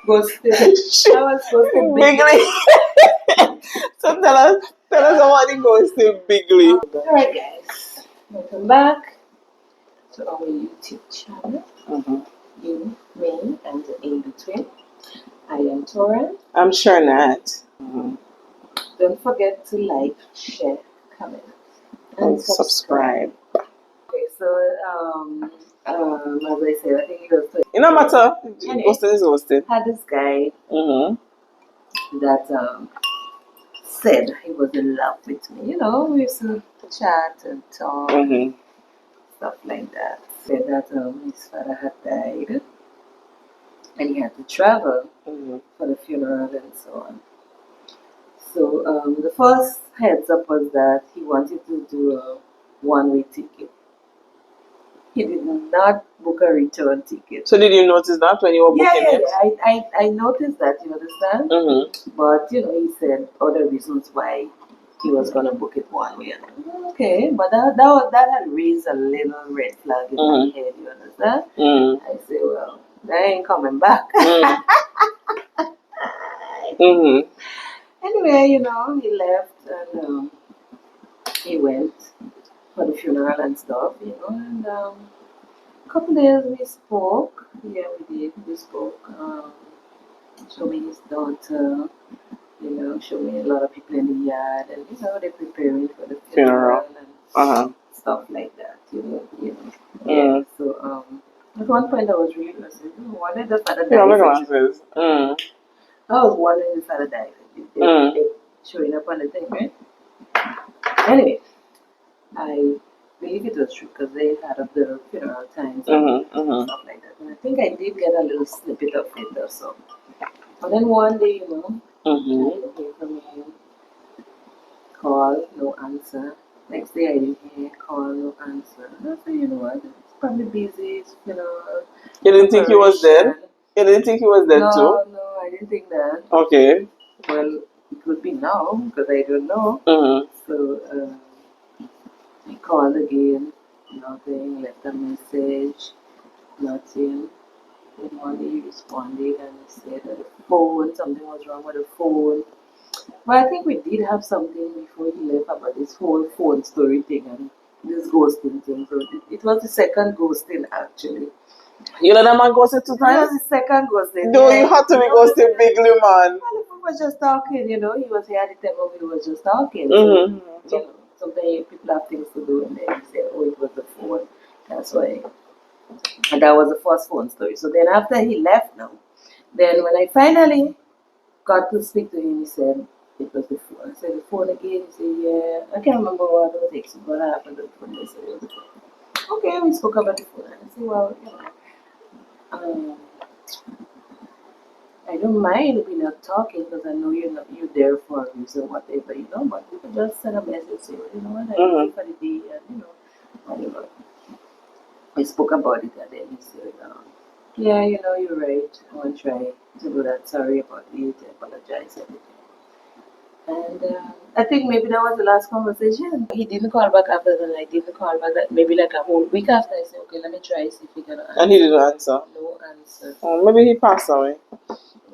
Ghosted. I was ghosted Bigly. So tell us about the ghosting Bigly. Alright, guys. Welcome back to our YouTube channel. You, me, and the in between. I am Torrent. I'm sure not. Don't forget to like, share, comment, And subscribe. Okay, so as I said, I think it was It no matter. Anyway. Ghosting is ghosting. had this guy Mm-hmm. that said he was in love with me. You know, we used to chat and talk, Mm-hmm. stuff like that. Said that his father had died and he had to travel Mm-hmm. for the funeral and so on. So the first heads up was that he wanted to do a one-way ticket. He did not book a return ticket. So did you notice that when you were booking it? I noticed that, you understand? Mm-hmm. But, you know, he said other reasons why he was going to book it one way. Okay, but that had raised a little red flag in my head, you understand? Mm-hmm. I said, well, I ain't coming back. Mm-hmm. Anyway, you know, he left and he went for the funeral and stuff, you know, and a couple days we spoke. Yeah, we did. We spoke. Showed me his daughter, you know, showed me a lot of people in the yard, and you know, they're preparing for the funeral and stuff like that, you know. Yeah. So at one point I was really listening. Why did the father die? I was wondering if the father died. They showing up on the thing, right? Anyway, I believe it was true because they had up the funeral times and stuff like that. And I think I did get a little snippet of it or so. And then one day, you know, I didn't hear from him. Call, no answer. Next day I didn't hear, call, no answer. And I said, you know what, it's probably busy, it's funeral. You didn't think he was dead? You didn't think he was dead too? No, I didn't think that. Okay. Well, it could be now because I don't know. So I called again, nothing, left a message, nothing. Then one day he responded and he said that the phone, something was wrong with the phone. But I think we did have something before he left about this whole phone story thing and this ghosting thing. So it was the second ghosting actually. You know that man ghosted 2 It times? was the second ghosting. No, you had to be ghosting Bigly, man. Well, we was just talking, you know. He was here at the time when we was just talking. Mm-hmm. So, you know, sometimes people have things to do and then you say, oh, it was the phone. That's why. And that was the first phone story. So then after he left now, then when I finally got to speak to him, he said it was the phone. I said, the phone again? He said, yeah. I can't remember what happened to the phone. They said it was the phone. Okay, we spoke about the phone. And I said, well, you know, I don't mind if we're not talking because I know you're there for a reason, whatever, you know, but you could just send a message, say, you know what, I'm for the day, and, you know, whatever. We spoke about it, and then he said, yeah, you know, you're right. I want to try to do that. Sorry about it. I apologize, everything. And I think maybe that was the last conversation. He didn't call back after that, and I didn't call back maybe like a whole week after. I said, okay, let me try, see if he can answer. And he didn't answer? No answer. Oh, maybe he passed away.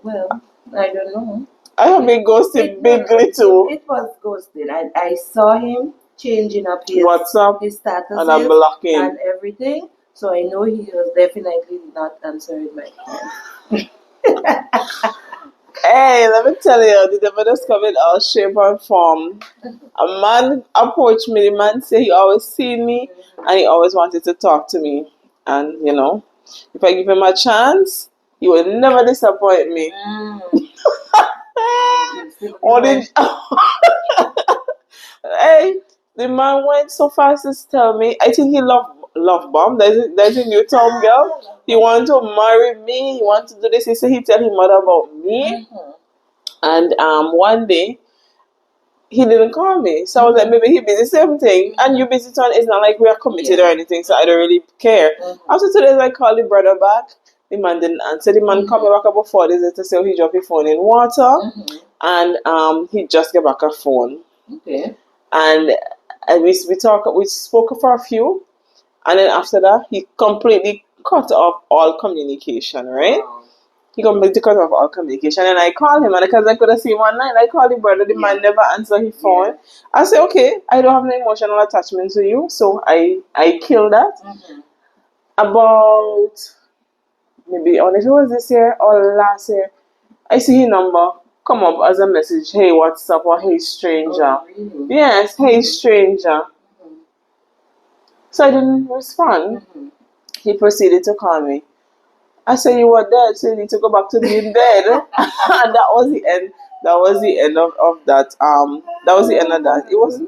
Well, I don't know. I have been ghosted Bigly too. It was ghosted. I saw him changing up his WhatsApp, his status and I'm blocking and everything. So I know he was definitely not answering my call. Hey, let me tell you, the devil just come in all shape and form. A man approached me, the man said he always seen me and he always wanted to talk to me. And, you know, if I give him a chance, he will never disappoint me. Hey, the man went so fast as to tell me, I think he love bomb. There's a new term, girl. He want to marry me. He want to do this. He said he tell his mother about me. And one day he didn't call me, so I was like, maybe he busy. Same thing, and you busy too. It's not like we are committed or anything, so I don't really care. After 2 days, I called the brother back. The man didn't answer. The man called me back about 4 days to say he dropped his phone in water, and he just get back a phone. Okay. And we spoke for a few, and then after that he completely cut off all communication, right? He completely cut off all communication. And I called him, and because I couldn't see him online, I called the brother. The man never answered his phone. I said, okay, I don't have no emotional attachment to you, so I killed that. About maybe, I don't know if it was this year or last year, I see his number come up as a message, hey, what's up, or hey, stranger. Oh, really? Yes, hey, stranger. So I didn't respond. He proceeded to call me. I said, you were dead, so you need to go back to being dead. And that was the end. That was the end of that. That was the end of that.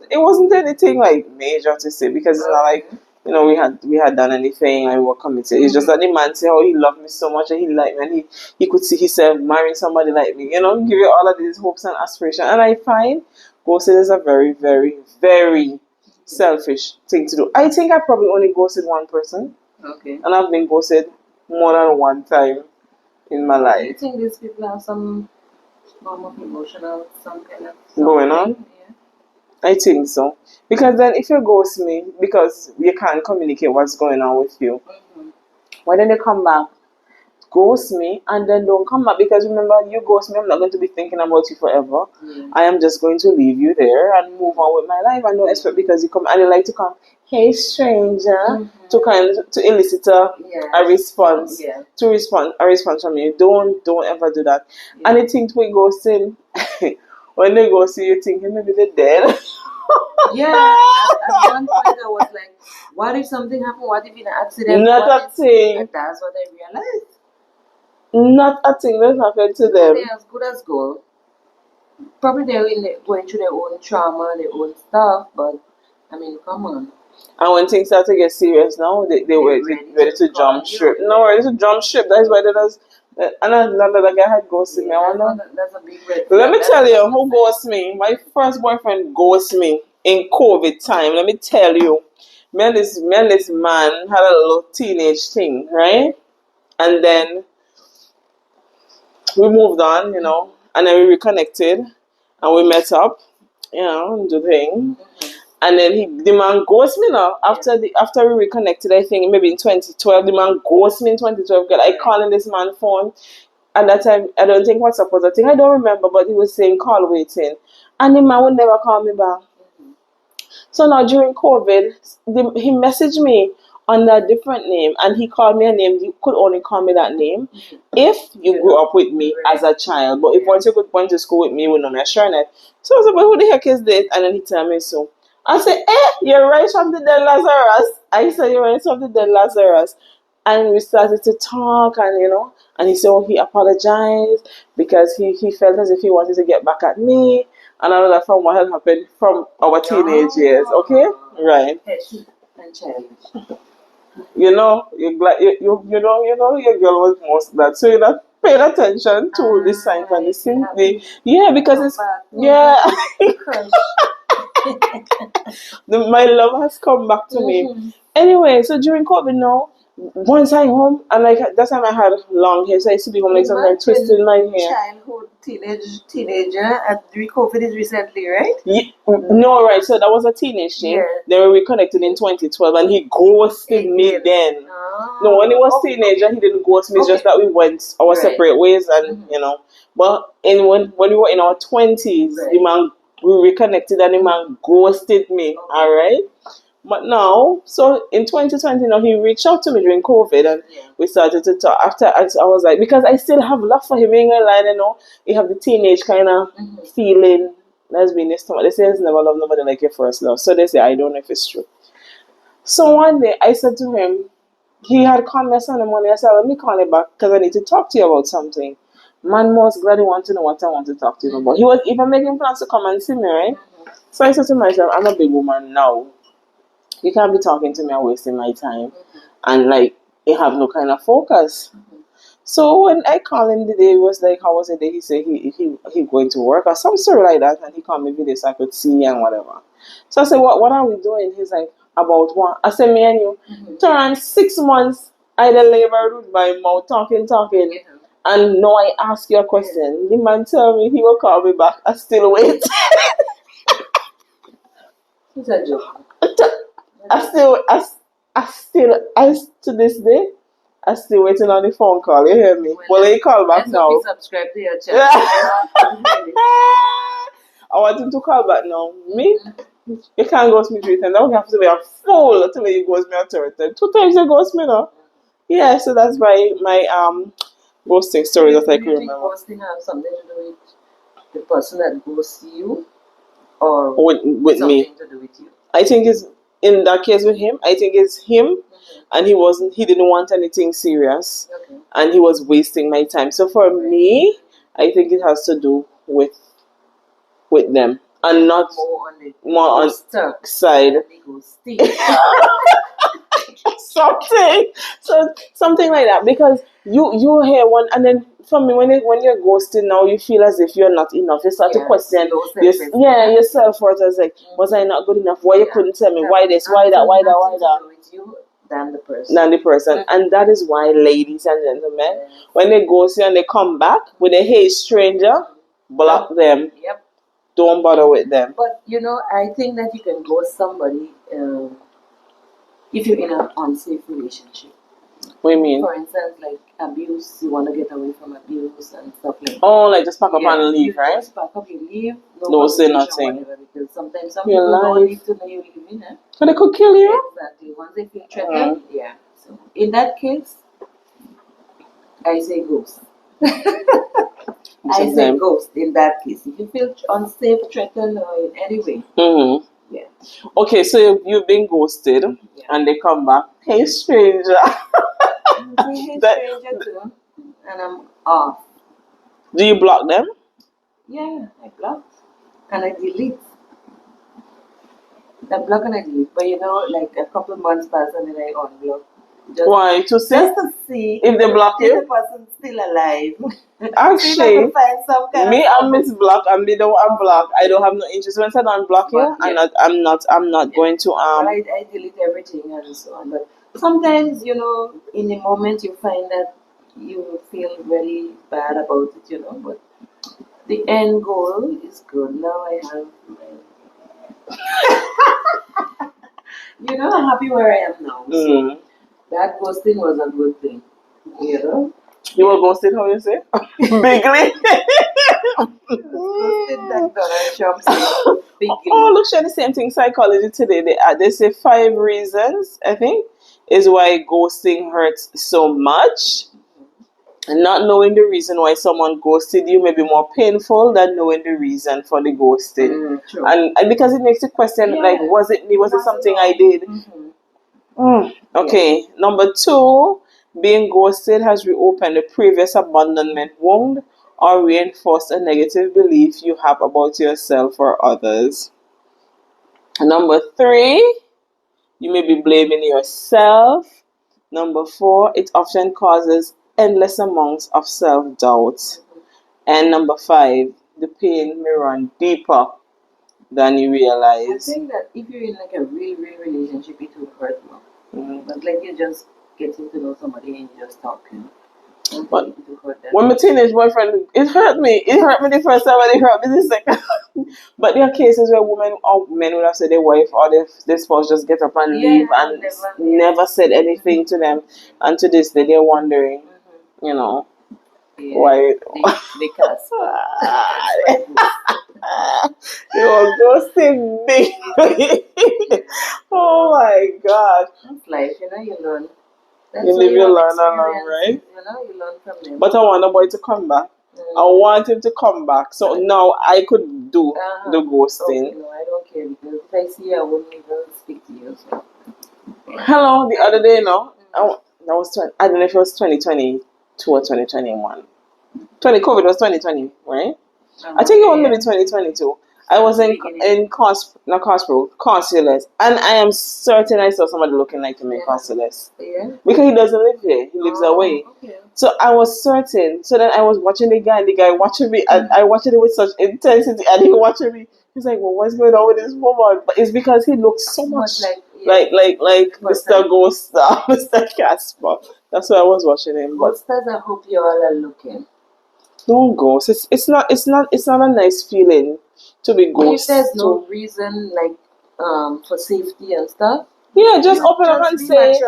It wasn't anything like major to say, because it's not like, we had done anything and we were committed. It's just that the man said, oh, he loved me so much and he liked me, and he could see himself marrying somebody like me. Give you all of these hopes and aspirations. And I find ghosting is a very, very, very selfish thing to do. I think I probably only ghosted one person. Okay. And I've been ghosted more than one time in my Do you life. think these people have some form of emotional, some kind of Going on? something? Yeah. I think so. Because then if you ghost me because you can't communicate what's going on with you, why don't they come back, ghost me, and then don't come back? Because remember, you ghost me, I'm not going to be thinking about you forever. I am just going to leave you there and move on with my life. And no expect because you come and you like to come, hey stranger, to elicit a response. To respond a response from you. Don't ever do that. And the things we ghosting, when they ghost you, thinking maybe they're dead. At one point I was like, what if something happened? What if in an accident? Not a thing. And that's what I realized. Not a thing that happened to them. They're as good as gold. Probably they're going through their own trauma, their own stuff, but I mean, come on. And when things start to get serious now, they were ready to jump ship. No, ready to jump ship. That's why they does. And another guy had ghosted me. I wonder. That's a big red flag. Let me tell you who ghosted me. My first boyfriend ghosted me in COVID time. Let me tell you. Me and this man had a little teenage thing, right? And then we moved on, and then we reconnected and we met up, and the thing. And then the man ghosted me now. After we reconnected, I think maybe in 2012, the man ghosted me in 2012. Girl, I called in this man's phone. At that time, I don't think WhatsApp was a thing. I don't remember, but he was saying call waiting. And the man would never call me back. So now during COVID, he messaged me under a different name, and he called me a name. You could only call me that name if you grew up with me as a child. But if once you could went to school with me, you would know me as Sharnet. So I was like, but who the heck is this? And then he told me so. I said, you're right from the dead Lazarus. I said, you're right from the dead Lazarus. And we started to talk, and he said, oh, he apologized because he felt as if he wanted to get back at me. And all of that from what had happened from our teenage years, okay? Right. And childish. You're glad your girl was most that, so you're not paying attention to the signs and the sympathy. Yeah, because it's my love has come back to me. Anyway, so during COVID now, once I'm home, and like that time I had long hair, so I used to be home like sometimes twisting my hair. Childhood, teenager, and COVID is recently, right? No, right. So that was a teenage thing. Yeah. Then we reconnected in 2012, and he ghosted me then. No, when he was teenager, he didn't ghost me. It's just that we went our separate ways, and But when we were in our 20s, the man, we reconnected, and the man ghosted me. All right. But now, so in 2020, he reached out to me during COVID, and we started to talk. After I was like, because I still have love for him, ain't gonna lie, you have the teenage kind of feeling. Lesbian stomach. They say it's never love nobody like your first love. So they say, I don't know if it's true. So one day I said to him, he had called me on Sunday morning. I said, let me call you back because I need to talk to you about something. Man most glad he want to know what I want to talk to you about. He was even making plans to come and see me, right? So I said to myself, I'm a big woman now. You can't be talking to me and wasting my time. And like, you have no kind of focus. So when I called him the day, it was like, how was it? He said he going to work or some sort like that. And he called me video so I could see and whatever. So I said, what are we doing? He's like, about what? I said, me and you. Turn 6 months, I had labored with my mouth, talking. And now I ask you a question. The man tell me he will call me back. I still wait. It's a joke. I still, to this day, I'm still waiting on the phone call. You hear me? Well, he call back let's now. hope he subscribe to your channel. I want him to call back now. Me? You can't ghost me 3 times. I don't have to be a fool to let you ghost me a third time. 2 times you ghost me now. Yeah, so that's my ghosting story that I Do can you think remember. ghosting have something to do with the person that ghosts you, or With something me. to do with you? I think it's in that case with him, I think it's him, and he didn't want anything serious, Okay. and he was wasting my time. So for me, I think it has to do with them, and not More on the more on ghoster side. than the ghosting. Something like that, because you hear one, and then for me, when you're ghosting now, you feel as if you're not enough. You start to Yeah, question low self-esteem. your self-worth. I was like, was I not good enough? Why you couldn't tell me? Why this? Why that? Why that? Why that? With you than the person. Than the person. And that is why, ladies and gentlemen, when they ghost you and they come back with a hey stranger, block them. Yep. Don't bother with them. But I think that you can ghost somebody if you're in an unsafe relationship. What do you mean? For instance, like abuse, you want to get away from abuse and stuff like that. Oh, like just pack up and leave, you right? Just pack up, you leave. No say conversation, nothing. whatever, because sometimes some Your people don't life. need to know you're leaving. So they could kill you? Exactly. Once they feel threatened, yeah. So in that case, I say ghost. I say ghost in that case. If you feel unsafe, threatened, or in any way. Mm-hmm. Yeah. Okay, so you've been ghosted, and they come back. Hey, stranger. Hey, stranger too. And I'm off. Do you block them? Yeah, I block. And I delete. I block and I delete. But like a couple months pass and then I unblock. Why? To see? Just to see if they block you? If the person's still alive. Actually, find some kind me of and Miss Block, and me don't unblock. I don't have no interest. When I said unblock you, I'm not going to I delete everything and so on. But sometimes, in the moment you find that you feel very bad about it, but the end goal is good. Now I have I'm happy where I am now. So that ghosting was a good thing. You were ghosted, how you say? Bigly. Ghosted like Donald Trump said. Bigly. Oh, look, share the same thing. Psychology today. They say 5 reasons, I think, is why ghosting hurts so much. And not knowing the reason why someone ghosted you may be more painful than knowing the reason for the ghosting. And because it makes you question, like, was it me? Was it something I did? Okay. Number 2, being ghosted has reopened a previous abandonment wound or reinforced a negative belief you have about yourself or others. Number 3, you may be blaming yourself. Number 4, it often causes endless amounts of self-doubt. And number 5, the pain may run deeper than you realize. I think that if you're in like a real relationship, it will hurt more. But like you're just getting to know somebody and you're just talking. But when my teenage boyfriend, it hurt me. It hurt me the first time and it hurt me the second. But there are cases where women or men would have said their wife or their spouse just get up and leave and never said anything to them. And to this day, they're wondering, why. Because they were ghosting me. Oh my God. That's life, you learn. You live, you learn along, right? You learn from them. But I want the boy to come back. I want him to come back. So now I could do the ghosting. Okay, no, I don't care because if I see you, I wouldn't even speak to you. So. Hello, the other day, I don't know if it was 2022 or 2021. COVID was 2020, right? I think it was maybe 2022. I was in Consulus, and I am certain I saw somebody looking like him in Consulus. Yeah. Because he doesn't live here, he lives away. Okay. So I was certain. So then I was watching the guy, and the guy watching me, and I watched it with such intensity, and he watching me. He's like, "Well, what's going on with this woman?" But it's because he looks so much like Mr. Ghost Star, Mr. Casper. That's why I was watching him. But Ghosters, I hope you all are looking. Don't ghost. It's not a nice feeling to be ghosted. If there's no reason for safety and stuff. Yeah, just open up and say